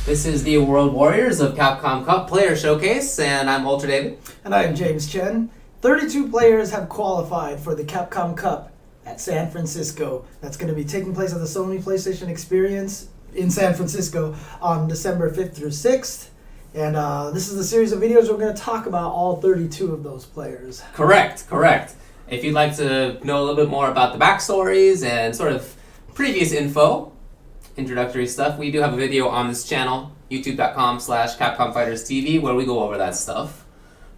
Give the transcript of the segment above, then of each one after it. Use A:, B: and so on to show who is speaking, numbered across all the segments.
A: This is the World Warriors of Capcom Cup Player Showcase, and I'm Ultra David.
B: And I am James Chen. 32 players have qualified for the Capcom Cup at San Francisco. That's going to be taking place at the Sony PlayStation Experience in San Francisco on December 5th through 6th. And this is the series of videos where we're going to talk about all 32 of those players.
A: Correct. If you'd like to know a little bit more about the backstories and sort of previous info, introductory stuff, we do have a video on this channel, youtube.com/Capcom Fighters TV, where we go over that stuff.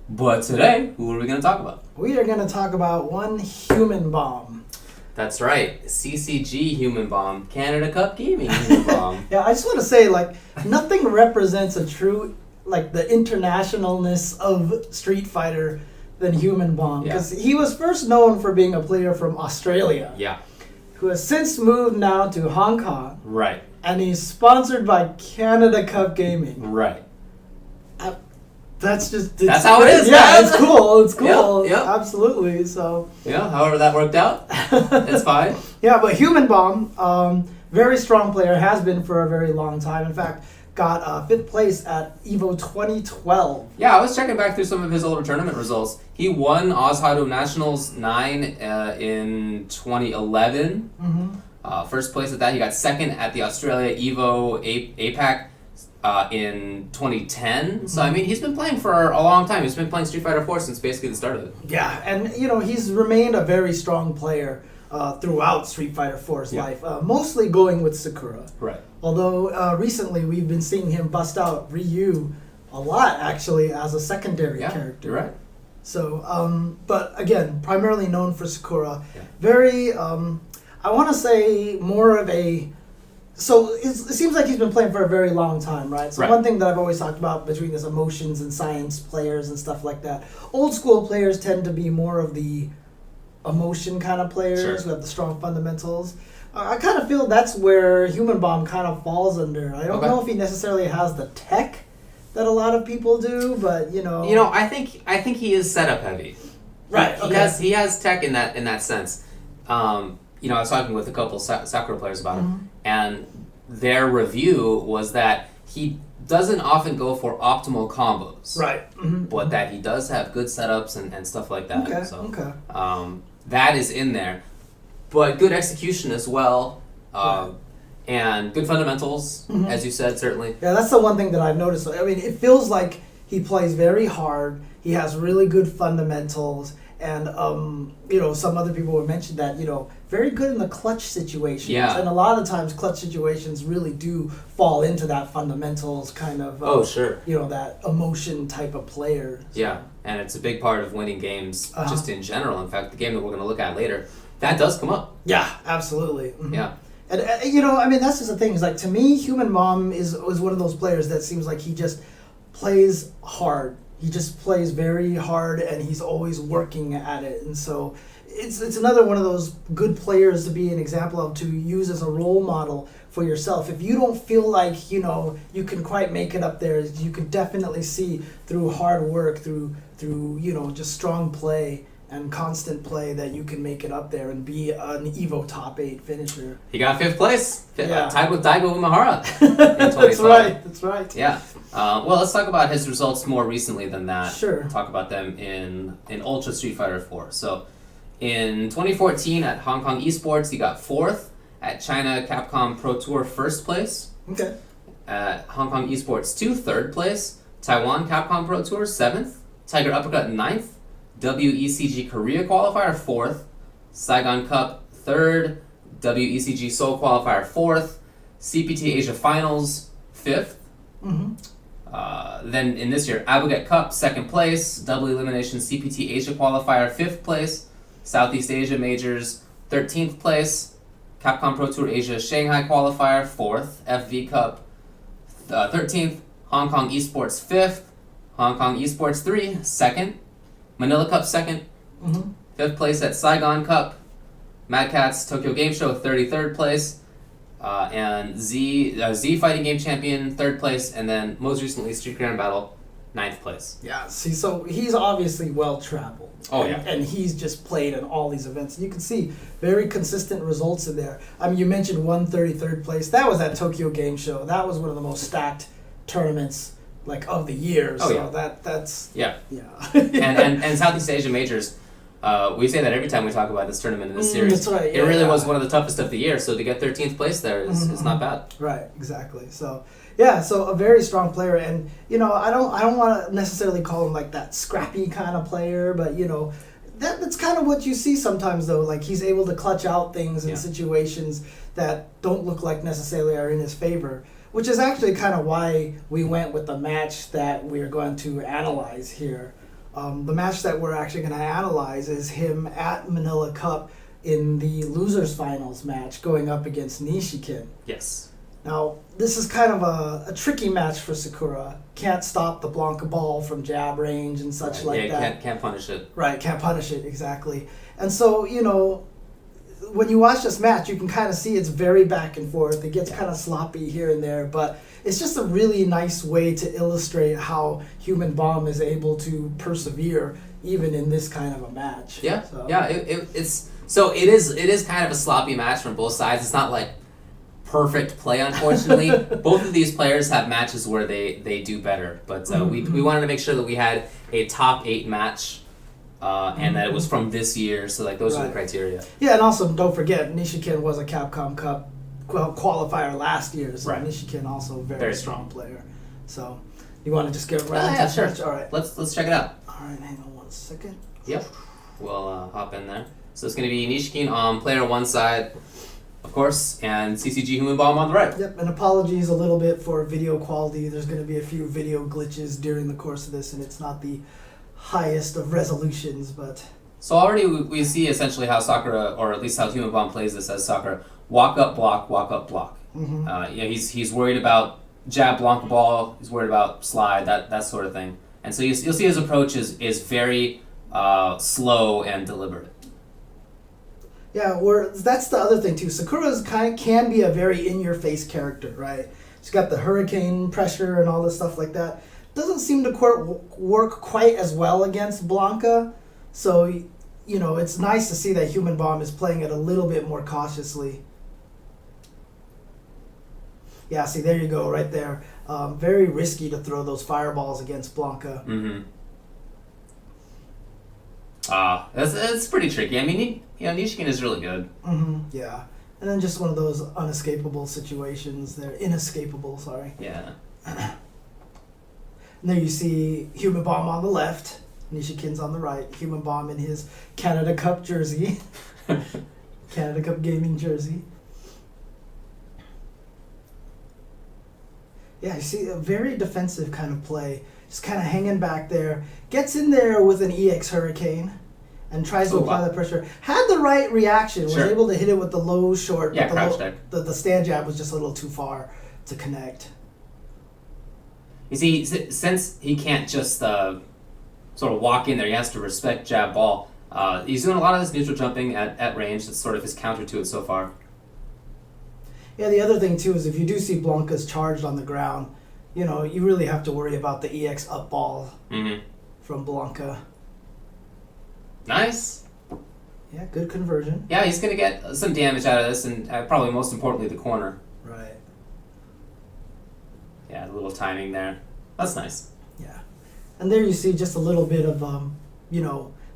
A: But today, who are we going to talk about?
B: We are going to talk about one Humanbomb.
A: That's right, CCG Humanbomb, Canada Cup Gaming Humanbomb.
B: Yeah, I just want to say, nothing represents a true, the internationalness of Street Fighter than Humanbomb. Because he was first known for being a player from Australia.
A: Yeah.
B: Who has since moved now to Hong Kong.
A: Right.
B: And he's sponsored by Canada Cup Gaming.
A: Right.
B: That's
A: how it is,
B: yeah,
A: man.
B: it's cool. It's cool.
A: Yep.
B: Absolutely. So.
A: Yeah, however that worked out, it's fine.
B: Yeah, but Humanbomb, very strong player, has been for a very long time. In fact, got 5th place at EVO 2012.
A: Yeah, I was checking back through some of his older tournament results. He won Ozhado Nationals 9 in 2011. Mm-hmm. First place at that. He got second at the Australia EVO APAC in 2010. Mm-hmm. So, I mean, he's been playing for a long time. He's been playing Street Fighter 4 since basically the start of it.
B: Yeah, and, he's remained a very strong player throughout Street Fighter 4's life, mostly going with Sakura.
A: Right.
B: Although recently we've been seeing him bust out Ryu a lot, actually, as a secondary character.
A: You're right.
B: So, but again, primarily known for Sakura.
A: Yeah.
B: Very, I want to say more of a... So it seems like he's been playing for a very long time, right? So one thing that I've always talked about between this emotions and science players and stuff like that, old school players tend to be more of the emotion kind of players who have the strong fundamentals. I kind of feel that's where Humanbomb kind of falls under. I don't know if he necessarily has the tech that a lot of people do, but
A: I think he is setup heavy.
B: Right.
A: He has tech in that sense. I was talking with a couple Sakura players about him, and their review was that he doesn't often go for optimal combos.
B: Right. Mm-hmm.
A: But that he does have good setups and stuff like that.
B: Okay.
A: That is in there. But good execution as well. And good fundamentals, as you said, certainly.
B: Yeah, that's the one thing that I've noticed. I mean, it feels like he plays very hard. He has really good fundamentals. And, some other people would mention that, very good in the clutch situations.
A: Yeah.
B: And a lot of times clutch situations really do fall into that fundamentals kind of, that emotion type of player. So.
A: Yeah, and it's a big part of winning games just in general. In fact, the game that we're going to look at later, that does come up.
B: Yeah, absolutely. Mm-hmm.
A: Yeah.
B: And, that's just the thing. Is to me, Humanbomb is one of those players that seems like he just plays hard. He just plays very hard, and he's always working at it. And so it's another one of those good players to be an example of, to use as a role model for yourself. If you don't feel like, you can quite make it up there, you can definitely see through hard work, through just strong play and constant play, that you can make it up there and be an EVO top 8 finisher.
A: He got 5th place, tied with Daigo Umehara in 2012.
B: That's right.
A: Yeah. Well, let's talk about his results more recently than that.
B: Sure.
A: Talk about them in Ultra Street Fighter 4. So, in 2014 at Hong Kong Esports, he got 4th. At China Capcom Pro Tour, 1st place.
B: Okay.
A: At Hong Kong Esports 2, 3rd place. Taiwan Capcom Pro Tour, 7th. Tiger Uppercut, 9th. WECG Korea Qualifier, 4th. Saigon Cup, 3rd. WECG Seoul Qualifier, 4th. CPT Asia Finals, 5th.
B: Mm-hmm.
A: Then in this year, Abuget Cup, 2nd place. Double Elimination CPT Asia Qualifier, 5th place. Southeast Asia Majors, 13th place. Capcom Pro Tour Asia Shanghai Qualifier, 4th. FV Cup, 13th. Hong Kong Esports, 5th. Hong Kong Esports 3, 2nd. Manila Cup, 2nd.
B: Mm-hmm.
A: 5th place at Saigon Cup. Mad Catz Tokyo Game Show, 33rd place. And Z Fighting Game Champion, 3rd place. And then most recently, Street Grand Battle, 9th place.
B: Yeah, see, so he's obviously well-traveled.
A: Oh, yeah.
B: And he's just played in all these events. You can see very consistent results in there. I mean, you mentioned 133rd place. That was at Tokyo Game Show. That was one of the most stacked tournaments like of the year.
A: Oh,
B: So
A: yeah.
B: that's
A: Yeah.
B: yeah.
A: and Southeast Asia Majors, we say that every time we talk about this tournament in this series.
B: That's right.
A: It really was one of the toughest of the year, so to get 13th place there is not bad.
B: Right, exactly. So yeah, so a very strong player, and I don't want to necessarily call him like that scrappy kind of player, but that's kind of what you see sometimes though. Like he's able to clutch out things in situations that don't look like necessarily are in his favor, which is actually kind of why we went with the match that we're going to analyze here. The match that we're actually going to analyze is him at Manila Cup in the losers finals match going up against Nishikin.
A: Yes.
B: Now, this is kind of a tricky match for Sakura. Can't stop the Blanca ball from jab range and such like that.
A: Yeah, can't punish it.
B: Right, can't punish it, exactly. And so, when you watch this match, you can kind of see it's very back and forth. It gets kind of sloppy here and there, but it's just a really nice way to illustrate how Humanbomb is able to persevere even in this kind of a match.
A: Yeah,
B: so.
A: yeah. It is kind of a sloppy match from both sides. It's not like perfect play, unfortunately. Both of these players have matches where they do better, but we wanted to make sure that we had a top 8 match. And that it was from this year, so like those are the criteria.
B: Yeah, and also don't forget, Nishikin was a Capcom Cup qualifier last year, so Nishikin also very strong player. So, you want to just get right into the match? All right.
A: Let's check it out.
B: All right, hang on 1 second.
A: Yep. We'll hop in there. So it's going to be Nishikin on player 1 side, of course, and CCG Humanbomb on the right.
B: Yep, and apologies a little bit for video quality. There's going to be a few video glitches during the course of this, and it's not the highest of resolutions, but
A: so already we see essentially how Sakura, or at least how Humanbomb plays this as Sakura, walk up block. He's worried about jab Blanca ball, he's worried about slide, that sort of thing, and so you'll see his approach is very slow and deliberate.
B: Yeah, that's the other thing too. Sakura's can be a very in-your-face character, right? She's got the hurricane pressure and all this stuff like that. Doesn't seem to work quite as well against Blanca, so it's nice to see that Humanbomb is playing it a little bit more cautiously. Yeah, see, there you go, right there. Very risky to throw those fireballs against Blanca.
A: Mm-hmm. It's pretty tricky. I mean, Nishikin is really good.
B: Mm-hmm. Yeah, and then just one of those unescapable situations. They're inescapable. Sorry.
A: Yeah.
B: And there you see Humanbomb on the left, Nishikin's on the right. Humanbomb in his Canada Cup jersey, Canada Cup gaming jersey. Yeah, you see a very defensive kind of play. Just kind of hanging back there. Gets in there with an EX Hurricane and tries to apply the pressure. Had the right reaction. Was able to hit it with the low short.
A: Yeah, crouch
B: deck. The stand jab was just a little too far to connect.
A: You see, since he can't just sort of walk in there, he has to respect jab ball. He's doing a lot of this neutral jumping at range. That's sort of his counter to it so far.
B: Yeah, the other thing too is if you do see Blanca's charged on the ground, you really have to worry about the EX up ball from Blanca.
A: Nice.
B: Yeah, good conversion.
A: Yeah, he's going to get some damage out of this, and probably most importantly, the corner.
B: Right.
A: Yeah, a little timing there. That's nice.
B: Yeah. And there you see just a little bit of,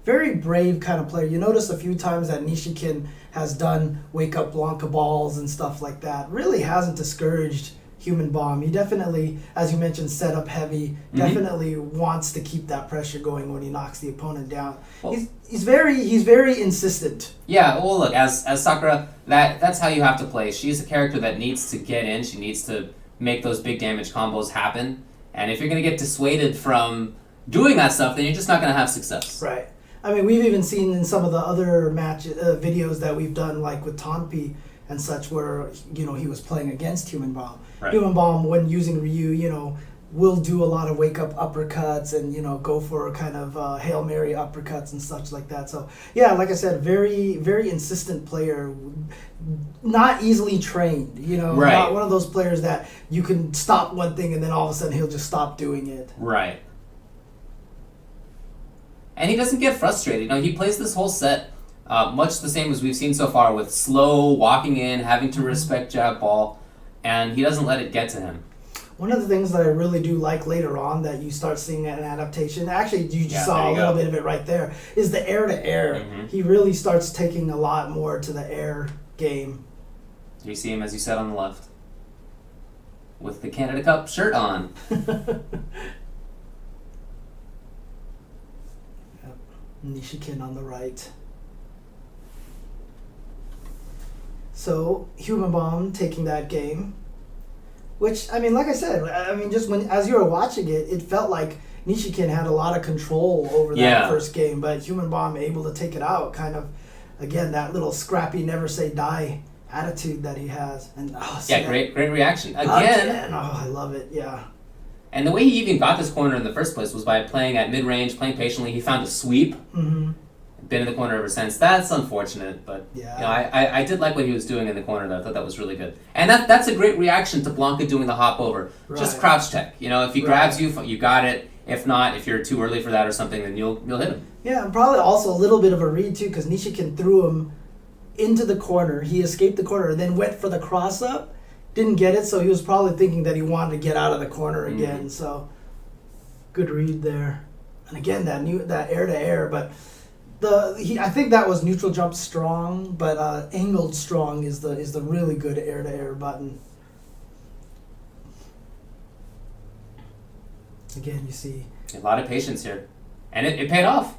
B: very brave kind of player. You notice a few times that Nishikin has done wake up Blanca balls and stuff like that. Really hasn't discouraged Humanbomb. He definitely, as you mentioned, set up heavy. Definitely wants to keep that pressure going when he knocks the opponent down. Well, he's very insistent.
A: Yeah. Well, look, as Sakura, that's how you have to play. She's a character that needs to get in. She needs to make those big damage combos happen. And if you're going to get dissuaded from doing that stuff, then you're just not going to have success.
B: Right. I mean, we've even seen in some of the other videos that we've done, like with Tonpi and such, where he was playing against Humanbomb. Right. Humanbomb, when using Ryu, will do a lot of wake up uppercuts and go for kind of Hail Mary uppercuts and such like that. So yeah, like I said, very very insistent player, not easily trained.
A: Right.
B: Not one of those players that you can stop one thing and then all of a sudden he'll just stop doing it.
A: Right. And he doesn't get frustrated. He plays this whole set much the same as we've seen so far, with slow walking in, having to respect jab ball, and he doesn't let it get to him.
B: One of the things that I really do like later on that you start seeing an adaptation, actually you just saw a little bit of it right there, is the air-to-air.
A: Mm-hmm.
B: He really starts taking a lot more to the air game.
A: You see him, as you said, on the left. With the Canada Cup shirt on.
B: Yep. Nishikin on the right. So, Humanbomb taking that game. Which, I mean, like I said, just as you were watching it, it felt like Nishikin had a lot of control over that first game, but Humanbomb able to take it out, kind of, again, that little scrappy, never say die attitude that he has. And
A: great reaction. Again.
B: Oh, I love it, yeah.
A: And the way he even got this corner in the first place was by playing at mid-range, playing patiently. He found a sweep.
B: Mm-hmm.
A: Been in the corner ever since. That's unfortunate, but I did like what he was doing in the corner, though. I thought that was really good. And that's a great reaction to Blanka doing the hop over. Right. Just crouch tech. If he grabs you, you got it. If not, if you're too early for that or something, then you'll hit him.
B: Yeah, and probably also a little bit of a read, too, because Nishikin threw him into the corner. He escaped the corner and then went for the cross-up. Didn't get it, so he was probably thinking that he wanted to get out of the corner again. Mm-hmm. So, good read there. And again, that air-to-air, but... I think that was neutral jump strong, but angled strong is the really good air-to-air button. Again, you see
A: a lot of patience here, and it paid off.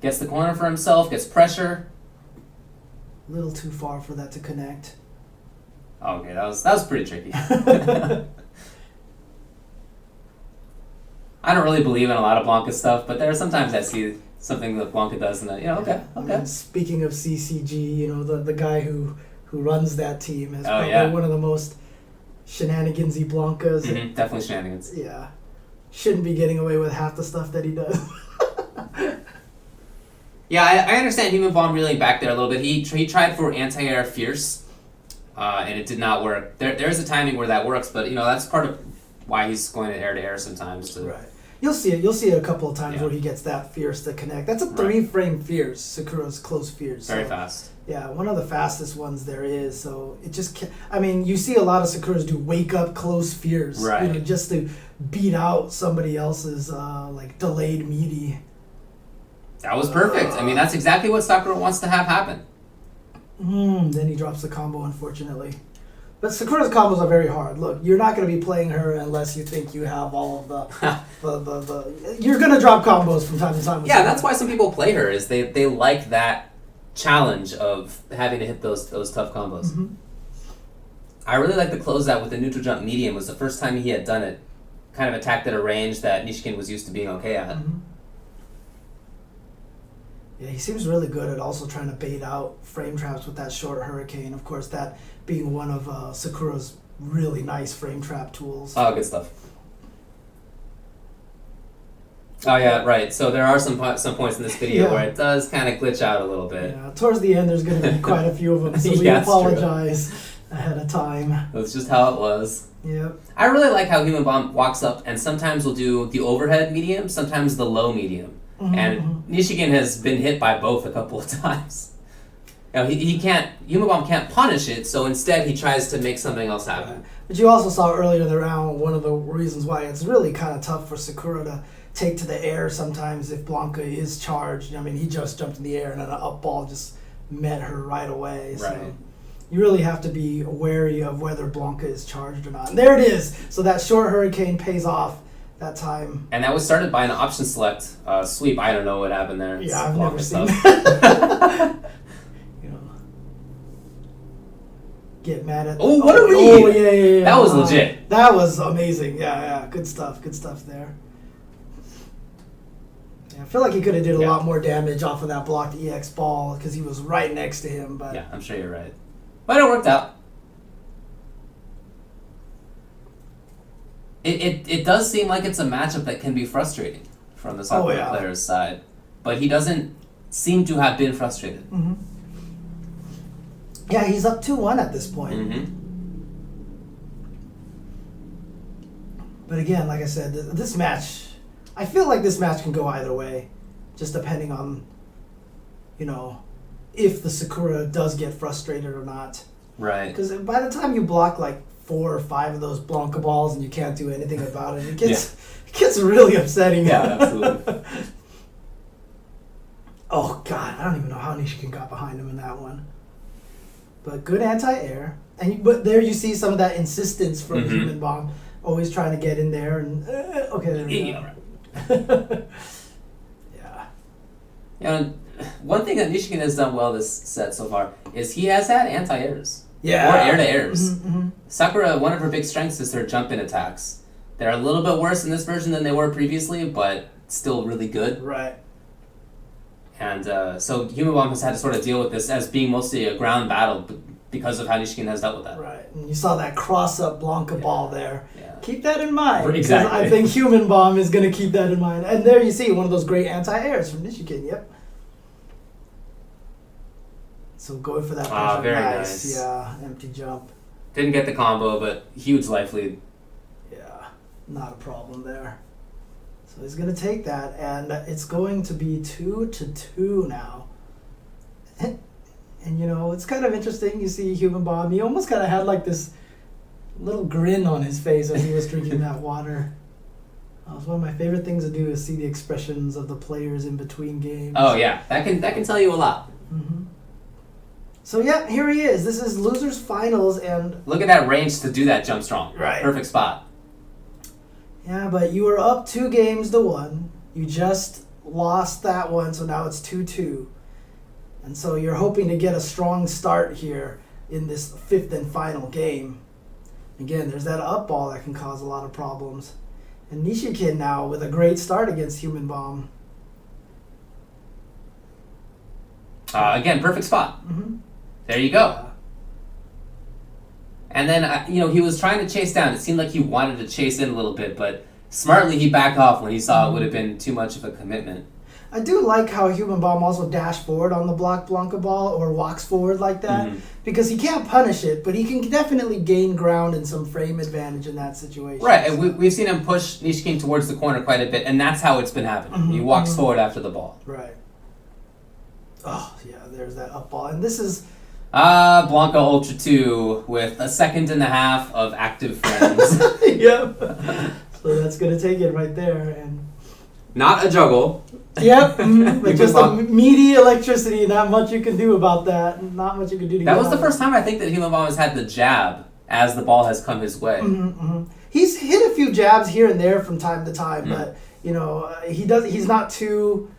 A: Gets the corner for himself, gets pressure.
B: A little too far for that to connect.
A: Okay, that was pretty tricky. I don't really believe in a lot of Blanka stuff, but there are sometimes I see something that Blanka does, and okay.
B: I mean, speaking of CCG, the guy who runs that team is probably one of the most shenanigansy Blankas.
A: Mm-hmm, definitely shenanigans.
B: Yeah, shouldn't be getting away with half the stuff that he does.
A: Yeah, I understand Humanbomb reeling back there a little bit. He tried for anti-air fierce, and it did not work. There's a timing where that works, but that's part of why he's going to air sometimes.
B: Right. You'll see it. You'll see it a couple of times where he gets that fierce to connect. That's a 3-frame fierce. Sakura's close fierce.
A: Very fast.
B: Yeah, one of the fastest ones there is. So it just, you see a lot of Sakuras do wake up close fierce,
A: right?
B: Just to beat out somebody else's delayed meaty.
A: That was perfect. That's exactly what Sakura wants to have happen.
B: Then he drops the combo, unfortunately. But Sakura's combos are very hard. Look, you're not going to be playing her unless you think you have all of the you're going to drop combos from time to time.
A: Yeah, that's why some people play her, is they like that challenge of having to hit those tough combos. Mm-hmm. I really like the closeout with the neutral jump medium. It was the first time he had done it. Kind of attacked at a range that Nishikin was used to being okay at.
B: Mm-hmm. Yeah, he seems really good at also trying to bait out frame traps with that short hurricane. Of course, that being one of Sakura's really nice frame trap tools.
A: Oh, good stuff. Oh yeah, right. So there are some points in this video where it does kind of glitch out a little bit.
B: Yeah, towards the end there's going to be quite a few of them, so we apologize ahead of time.
A: That's just how it was.
B: Yep.
A: I really like how Humanbomb walks up and sometimes will do the overhead medium, sometimes the low medium. Mm-hmm. And Nishikin has been hit by both a couple of times. Humanbomb can't punish it, so instead he tries to make something else happen.
B: But you also saw earlier in the round one of the reasons why it's really kind of tough for Sakura to take to the air sometimes if Blanka is charged. He just jumped in the air and then an up ball just met her right away.
A: Right.
B: So you really have to be wary of whether Blanka is charged or not. And there it is. So that short hurricane pays off that time.
A: And that was started by an option select sweep. I don't know what happened there.
B: Yeah, I've never seen that. Get mad at...
A: Oh, what a read!
B: Oh, yeah.
A: That was legit.
B: That was amazing. Yeah. Good stuff there. Yeah, I feel like he could have did a lot more damage off of that blocked EX ball because he was right next to him. But
A: yeah, I'm sure you're right. But it worked out. It does seem like it's a matchup that can be frustrating from the Sakura player's side. But he doesn't seem to have been frustrated.
B: Mm-hmm. Yeah, he's up 2-1 at this point.
A: Mm-hmm.
B: But again, like I said, this match, I feel like this match can go either way, just depending on, if the Sakura does get frustrated or not.
A: Right.
B: Because by the time you block like 4 or 5 of those Blanca balls and you can't do anything about it. It gets really upsetting.
A: Yeah, absolutely.
B: Oh God, I don't even know how Nishikin got behind him in that one. But good anti-air, but there you see some of that insistence from Humanbomb, always trying to get in there and okay, there we go.
A: Yeah. One thing that Nishikin has done well this set so far is he has had anti-airs.
B: Yeah.
A: Or air-to-airs.
B: Mm-hmm.
A: Sakura, one of her big strengths is her jump-in attacks. They're a little bit worse in this version than they were previously, but still really good.
B: Right.
A: And so Humanbomb has had to sort of deal with this as being mostly a ground battle because of how Nishikin has dealt with that.
B: Right. And you saw that cross-up Blanca ball there.
A: Yeah.
B: Keep that in mind.
A: Exactly.
B: I think Humanbomb is going to keep that in mind. And there you see one of those great anti-airs from Nishikin. Yep. So going for that pressure.
A: Very nice.
B: Yeah, empty jump.
A: Didn't get the combo, but huge life lead.
B: Yeah, not a problem there. So he's going to take that, and it's going to be 2-2 now. And, you know, it's kind of interesting. You see Humanbomb, he almost kind of had like this little grin on his face as he was drinking that water. It's one of my favorite things to do is see the expressions of the players in between games.
A: Oh, yeah. That can tell you a lot.
B: Mm-hmm. So, yeah, here he is. This is Losers Finals, and...
A: Look at that range to do that jump strong.
B: Right.
A: Perfect spot.
B: Yeah, but you were up 2-1. You just lost that one, so now it's 2-2. And so you're hoping to get a strong start here in this 5th and final game. Again, there's that up ball that can cause a lot of problems. And Nishikin now with a great start against Humanbomb.
A: Again, perfect spot.
B: Mm-hmm.
A: There you go. And then, he was trying to chase down. It seemed like he wanted to chase in a little bit, but smartly he backed off when he saw it would have been too much of a commitment.
B: I do like how Humanbomb also dashed forward on the block Blanca ball or walks forward like that because he can't punish it, but he can definitely gain ground and some frame advantage in that situation.
A: Right, and we've seen him push Nishikin towards the corner quite a bit, and that's how it's been happening. He walks forward after the ball.
B: Right. Oh, yeah, there's that up ball. And this is...
A: Blanca Ultra 2 with a 1.5 seconds of active frames.
B: Yep. So that's going to take it right there. And
A: not a juggle.
B: Yep. But just a meaty electricity, not much you can do about that. Not much you can do to
A: that was the first time I think that Humanbomb has had the jab as the ball has come his way.
B: He's hit a few jabs here and there from time to time, but, he's not too...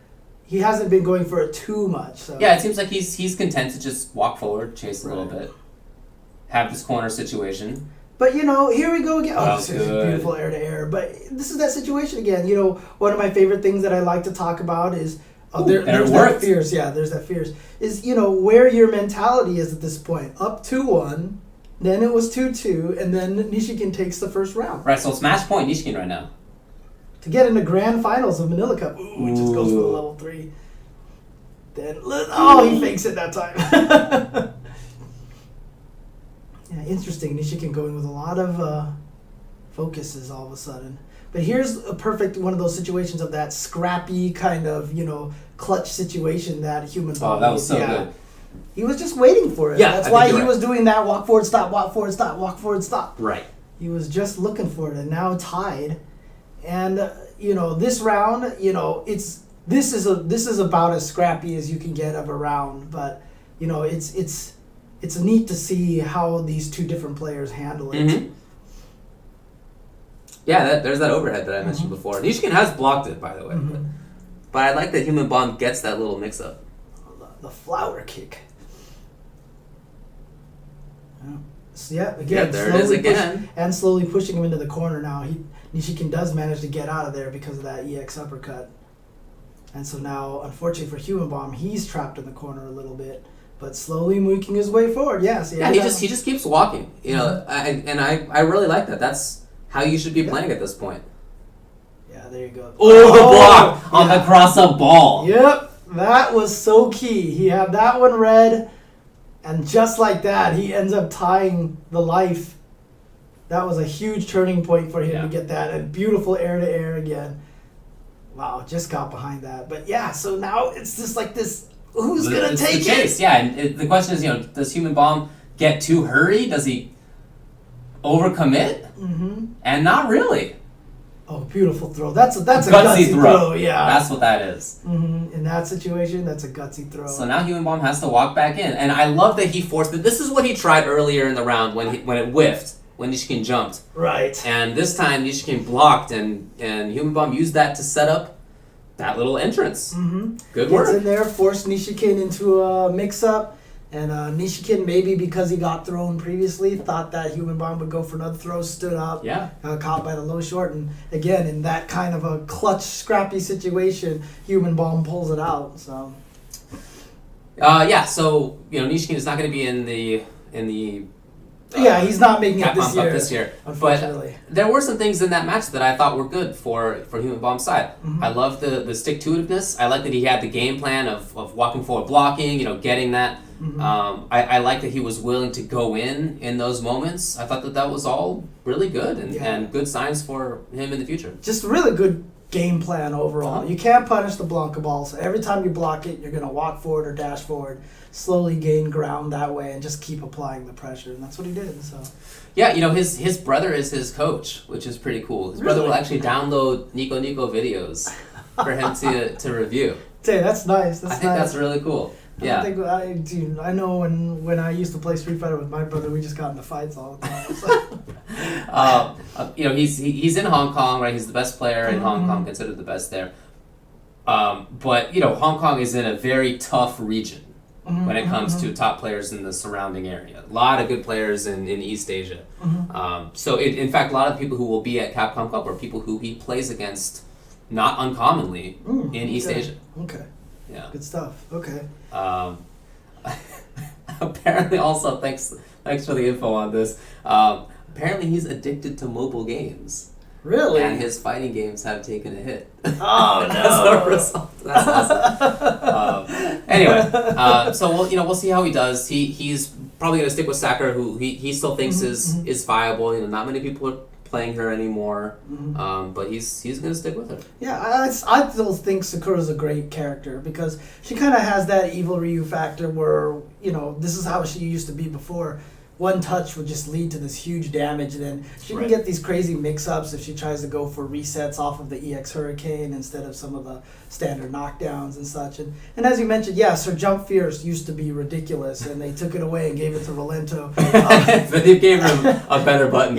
B: He hasn't been going for it too much. So.
A: Yeah, it seems like he's content to just walk forward, chase a little bit, have this corner situation.
B: But, here we go again. Oh, this is
A: good.
B: beautiful air-to-air. But this is that situation again. One of my favorite things that I like to talk about is... there's that fierce. Yeah, there's that fierce. Is, where your mentality is at this point. Up 2-1, then it was 2-2, and then Nishikin takes the first round.
A: Right, so it's match point Nishikin right now.
B: To get into grand finals of Manila Cup. Ooh, it just goes for the level 3. Then, he fakes it that time. Yeah, interesting. Nishikin going with a lot of focuses all of a sudden. But here's a perfect one of those situations of that scrappy kind of, clutch situation that Humanbomb.
A: Oh, that was so good.
B: He was just waiting for it.
A: Yeah,
B: that's why he was doing that walk forward, stop, walk forward, stop, walk forward, stop.
A: Right.
B: He was just looking for it, and now tied. And this round, this is about as scrappy as you can get of a round. But it's neat to see how these two different players handle it.
A: Mm-hmm. Yeah, there's that overhead that I mentioned before. Nishikin has blocked it, by the way. But I like that Humanbomb gets that little mix-up.
B: The flower kick. So again,
A: there it is again.
B: And slowly pushing him into the corner now. Nishikin does manage to get out of there because of that EX uppercut. And so now, unfortunately for Humanbomb, he's trapped in the corner a little bit, but slowly making his way forward. Yes.
A: Yeah, he just keeps walking. I really like that. That's how you should be playing at this point.
B: Yeah, there you go.
A: Oh, the block on the cross-up ball.
B: Yep, that was so key. He had that one read, and just like that, he ends up tying the life. That was a huge turning point for him to get that. And beautiful air-to-air again. Wow, just got behind that. But so now it's just like this, who's going to take
A: it? Yeah, and the question is, does Humanbomb get too hurried? Does he overcommit, and not really.
B: Oh, beautiful throw. That's a gutsy throw. Yeah.
A: That's what that is.
B: In that situation, that's a gutsy throw.
A: So now Humanbomb has to walk back in. And I love that he forced it. This is what he tried earlier in the round when it whiffed, when Nishikin jumped.
B: Right.
A: And this time Nishikin blocked, and Humanbomb used that to set up that little entrance. Good work.
B: Gets in there, forced Nishikin into a mix-up. And Nishikin, maybe because he got thrown previously, thought that Humanbomb would go for another throw, stood up, caught by the low short. And again, in that kind of a clutch, scrappy situation, Humanbomb pulls it out. So,
A: so Nishikin is not going to be in the
B: he's not making it
A: Capcom this year.
B: Unfortunately.
A: But there were some things in that match that I thought were good for Humanbomb's side. I love the stick-to-itiveness. I like that he had the game plan of walking forward, blocking, getting that. I like that he was willing to go in those moments. I thought that was all really good and good signs for him in the future.
B: Just really good game plan overall. You can't punish the Blanca ball, so every time you block it, you're going to walk forward or dash forward, slowly gain ground that way, and just keep applying the pressure, and that's what he did. So,
A: yeah, his brother is his coach, which is pretty cool. His brother will actually download Nico videos for him to review.
B: Hey, that's nice.
A: I think that's really cool. Yeah.
B: I know when I used to play Street Fighter with my brother, we just got into fights all the time. So.
A: He's in Hong Kong, right? He's the best player in Hong Kong, considered the best there. But Hong Kong is in a very tough region when it comes to top players in the surrounding area. A lot of good players in East Asia. So in fact, a lot of people who will be at Capcom Cup are people who he plays against, not uncommonly, in East Asia.
B: Okay.
A: Yeah.
B: Good stuff. Okay.
A: Apparently, also thanks for the info on this. Apparently, he's addicted to mobile games.
B: Really?
A: And his fighting games have taken a hit.
B: Oh no!
A: As a result. That's awesome. Anyway, so we'll see how he does. He's probably gonna stick with Sakura, who he still thinks is viable. Not many people are playing her anymore, but he's gonna stick with her.
B: Yeah, I still think Sakura's a great character because she kind of has that evil Ryu factor where this is how she used to be before. One touch would just lead to this huge damage, and then she can get these crazy mix-ups if she tries to go for resets off of the EX Hurricane instead of some of the standard knockdowns and such. And as you mentioned, yes, her jump fierce used to be ridiculous, and they took it away and gave it to Rolento.
A: But they gave her a better button.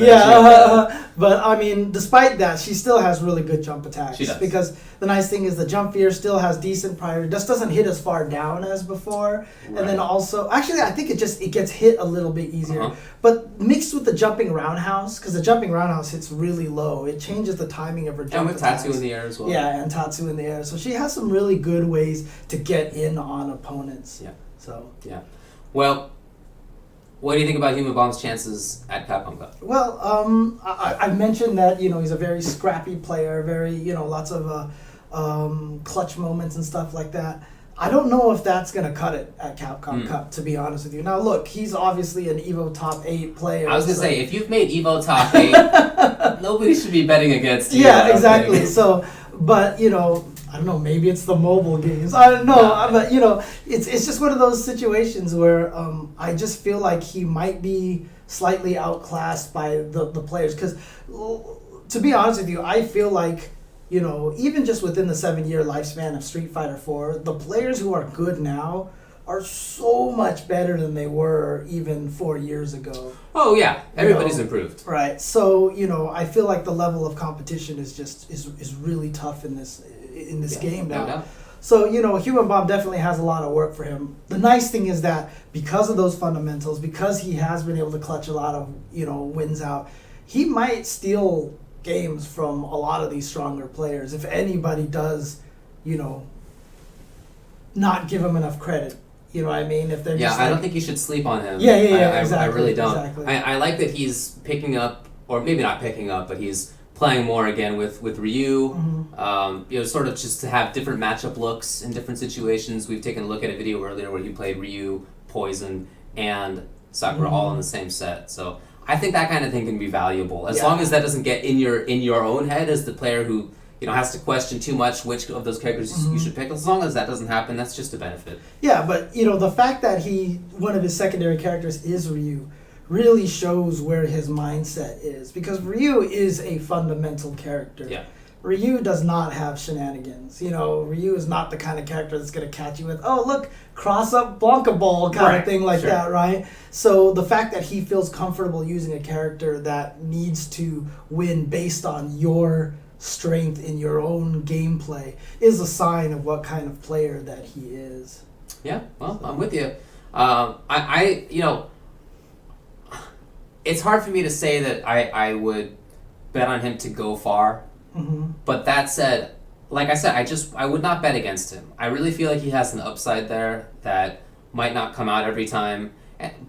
B: But I mean, despite that, she still has really good jump attacks.
A: She does.
B: Because the nice thing is the jump fierce still has decent priority. Just doesn't hit as far down as before. Right. And then also, actually, I think it gets hit a little bit easier. But mixed with the jumping roundhouse, because the jumping roundhouse hits really low, it changes the timing of her jump attacks.
A: And with Tatsu in the air as well.
B: Yeah, and Tatsu in the air. So she has some really good ways to get in on opponents.
A: Yeah.
B: So. Yeah.
A: Well, what do you think about Humanbomb's chances at Capcom Cup?
B: Well, I mentioned that he's a very scrappy player, very lots of clutch moments and stuff like that. I don't know if that's going to cut it at Capcom Cup, to be honest with you. Now, look, he's obviously an EVO Top 8 player.
A: I was going to say, if you've made EVO Top 8, nobody should be betting against you.
B: Yeah, exactly. So, but, I don't know, maybe it's the mobile games. I don't know. But, it's just one of those situations where I just feel like he might be slightly outclassed by the players. Because, to be honest with you, I feel like, even just within the 7-year lifespan of Street Fighter 4, the players who are good now are so much better than they were even 4 years ago.
A: Oh yeah, everybody's improved.
B: Right. So I feel like the level of competition is really tough in this game now.
A: No doubt.
B: So Humanbomb definitely has a lot of work for him. The nice thing is that because of those fundamentals, because he has been able to clutch a lot of wins out, he might steal games from a lot of these stronger players if anybody does not give him enough credit. You know what I mean? If they're
A: I don't think you should sleep on him.
B: Yeah, exactly.
A: I really don't.
B: Exactly.
A: I like that he's picking up, or maybe not picking up, but he's playing more again with Ryu. Sort of just to have different matchup looks in different situations. We've taken a look at a video earlier where he played Ryu, Poison, and Sakura all in the same set. So I think that kind of thing can be valuable as long as that doesn't get in your own head as the player who has to question too much which of those characters you should pick. As long as that doesn't happen, that's just a benefit.
B: Yeah, but the fact that one of his secondary characters is Ryu really shows where his mindset is, because Ryu is a fundamental character.
A: Yeah.
B: Ryu does not have shenanigans. You know, Ryu is not the kind of character that's going to catch you with, oh, look, cross up Blanca Ball kind of thing like that, right? So the fact that he feels comfortable using a character that needs to win based on your strength in your own gameplay is a sign of what kind of player that he is.
A: Yeah, well, I'm with you. You know, it's hard for me to say that I would bet on him to go far.
B: Mm-hmm.
A: But that said, like I said, I would not bet against him. I really feel like he has an upside there that might not come out every time.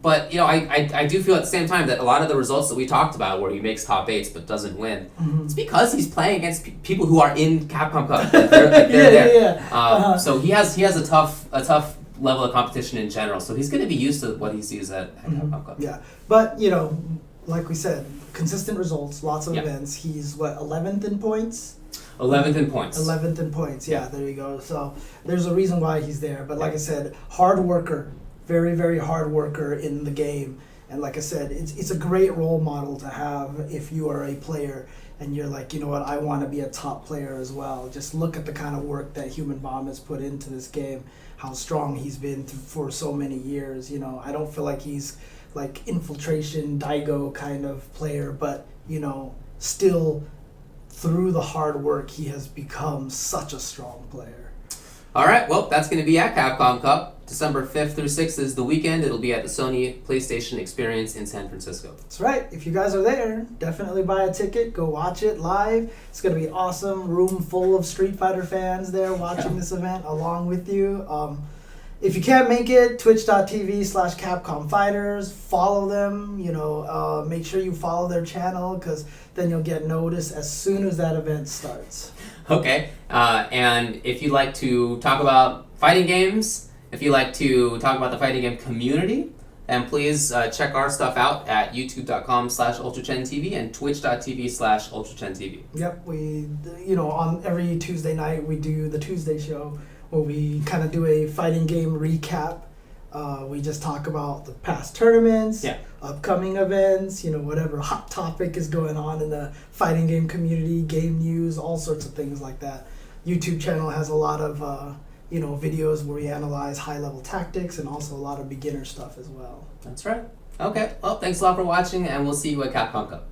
A: But, you know, I do feel at the same time that a lot of the results that we talked about where he makes top 8s but doesn't win, it's because he's playing against people who are in Capcom Cup. They're there. So he has a tough level of competition in general. So he's going to be used to what he sees at Capcom Cup.
B: Yeah, but, you know, like we said, consistent results, lots of events. He's, 11th in points?
A: 11th in points.
B: 11th in points, yeah, there you go. So there's a reason why he's there. But like I said, hard worker, very, very hard worker in the game. And like I said, it's a great role model to have if you are a player and you're like, you know what, I want to be a top player as well. Just look at the kind of work that Humanbomb has put into this game, how strong he's been for so many years. You know, I don't feel like he's like infiltration, Daigo kind of player, but, you know, still through the hard work, he has become such a strong player.
A: All right, well, that's going to be at Capcom Cup. December 5th through 6th is the weekend. It'll be at the Sony PlayStation Experience in San Francisco.
B: That's right. If you guys are there, definitely buy a ticket. Go watch it live. It's going to be awesome. Room full of Street Fighter fans there watching this event along with you. If you can't make it, twitch.tv/Capcom Fighters. Follow them. You know, make sure you follow their channel because then you'll get notice as soon as that event starts.
A: Okay. And if you'd like to talk about fighting games, if you'd like to talk about the fighting game community, then please check our stuff out at youtube.com/UltraChenTV and twitch.tv/UltraChenTV.
B: Yep, on every Tuesday night we do the Tuesday show where we kind of do a fighting game recap. We just talk about the past tournaments, upcoming events, whatever hot topic is going on in the fighting game community, game news, all sorts of things like that. YouTube channel has a lot of videos where we analyze high-level tactics and also a lot of beginner stuff as well.
A: That's right. Okay, well, thanks a lot for watching, and we'll see you at Capcom Cup.